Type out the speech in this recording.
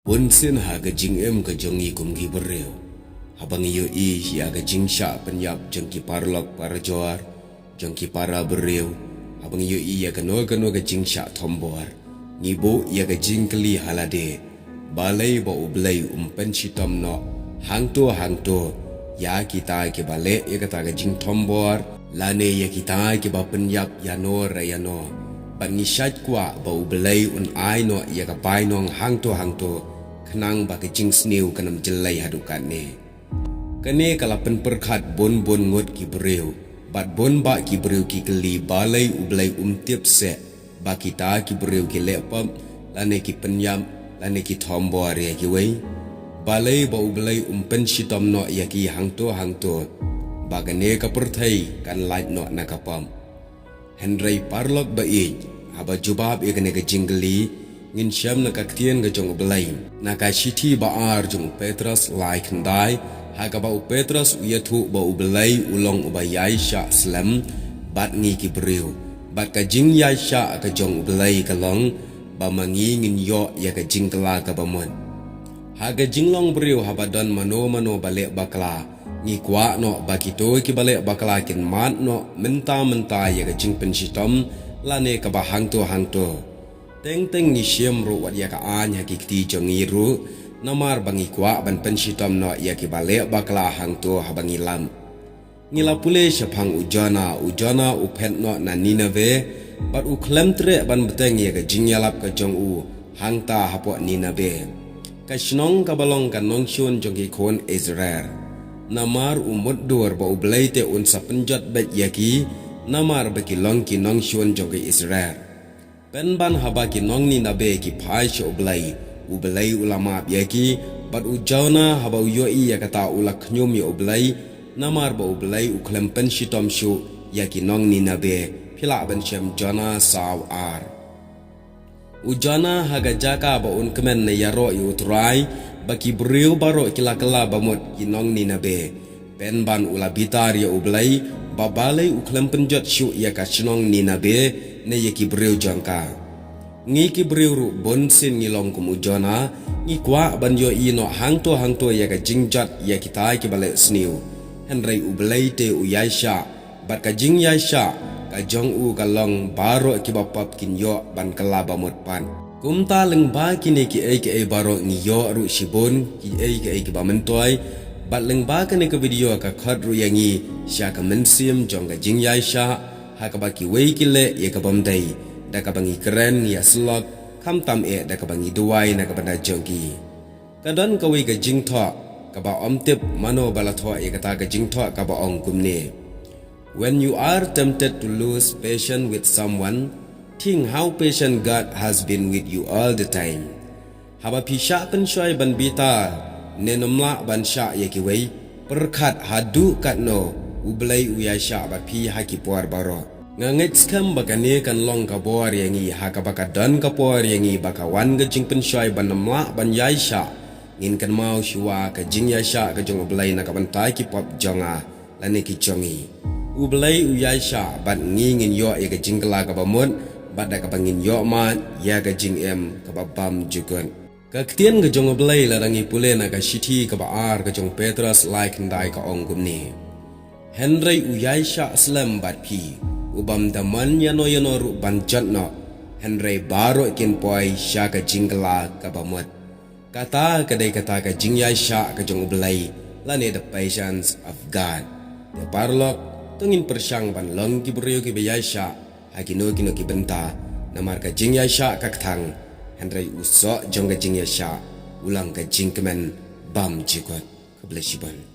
Bunsin ha ga jing ka jongi kum gi bereu. Habang iyo ya ga jing sya penyap jengki parlok para joar, jengki para bereu. Habang iyo ya ga no ga jing sya tombor. Ngibo ya ga jing keli halade. Balai ba ublay shitom no. Hangto ya kita ke bale ya ga ta ga jing tombor. Lane ya kita ke ba penyap ya no. Ban ni syat kwa ba ublay ai no ya ga bai nong hangto. Kenang ba ke jing sniu kanam jelai hadukat ne. Kene kala penperkat bon ngot ki bereu. Bat bon ba ki bereu ki keli balai ublay tiap se. Ba kita ki bereu ki lepam. Lane ki penyam. Lane ki tombor ya ki wei. Balai ba ublay shitom no ya ki hangto. Ba kene ka perthai kan light no nakapam. Henry parlok ba haba jubab ya kene ka jingli. Ngin syam na kaktian ga jong ublay. Naka shiti ba jong Petrus lai kendai. Haga ba Petrus uyatu ba ublay ulong ubayay sya slam. Bat ngi ki bereu. Bat ka jing yay sya ka jong ublay kalong. Ba mangi ngin yo ya ka jing kala ka bamon. Haga jing long bereu haba don mano balik bakla. Ngi kwa no bakito ki balik bakla kin mat no. Menta ya ka jing penshitom. Lane ka ba hangto. Teng ni syam ru wat ya ka an ya ki kti jongi ru. Namar bangi kwa ban penshitom no ya ki balik bakla hangto habangi lam. Ngila pule syapang ujana upet no na Nineve. Bat u klem tre ban beteng ya ka jingyalap ka jong hangta hapok Nineve. Ka shnong ka balong ka nongshun jong ki kon Israel. Namar muddur ba ublay te sa penjot bet ya ki. Namar baki long ki nongshun jong ki Israel. Penban haba ki nong Nineve ki pai sya ublay ulama biaki. Bat ujauna haba uyoi ya kata ulak nyum ya ublay. Namar ba ublay uklem penshitom syu ya ki nong Nineve. Pila ban syam jana saw ar. Ujana haga jaka ba kemen na yaro yu utrai. Baki bereu baro kila bamut ki nong Nineve. Penban ulabitar ya ublay. Babalay uklem penjot syu ya ka shnong Nineve. Ne ye ki bereu jangka. Ngi ki bereu ru bonsin ngilong kumujona. Ngi kwa ban yo ino hangto ya ka jingjat ya kita ki balik sniu. Henry ublay te uyaisha. Bat ka jing yaisha. Ka jong kalong baro ki bapap kin yo ban kalaba mutpan. Kumta leng ba kini ki ai baro ngi yo ru shibon ki ai ki bamentoy. Bat leng ba kini ke video ka khot ru yangi sya ka mensim jong ka jing yaisha. Haka baki wei kile ya ka bamdai. Da ka bangi keren ya slok. Kam tam da ka bangi duwai na ka banda jongki. Kadon ka wei ka jing thok. Ka ba tip mano bala thok ya kata ka jing thok ka ba ong kumne. When you are tempted to lose patience with someone, think how patient God has been with you all the time. Haba pisha pen shoy ban bita. Nenomla ban sya ya ki wei. Perkat hadu kat no. Ublay uyay sya bat pi haki puar baro. Ngangit skam bakane kan long ka puar yangi haka baka dan ka puar yangi baka wan ka jing pensyoy ban namla ban yay sya. Ngin kan mau syua ka jing yay sya ka jong ublay na kabantay ki pop jonga. Lani ki jongi. Ublay uyay sya bat ngin yo ya ka jing kala ka bamut. Bat da ka bangin yo mat ya ka jing ka babam jugun. Kaktian ka jong ublay larangi pule na ka shiti ka baar ka jong Petrus like ndai ka ong gumni. Henry uyay sya slam bat pi. Ubam daman yano ru banjat no. Henry baro ikin poy sya ka jingkala ka bamut. Kata ka jingyay sya ka jong ublay. Lani the patience of God. The parlok tungin persyang ban long ki bereu ki bayay sya. Hakino ki benta. Namar ka jingyay sya ka ktang. Henry usok jong ka jingyay sya. Ulang ka jingkemen bam jikot. Keblesiban.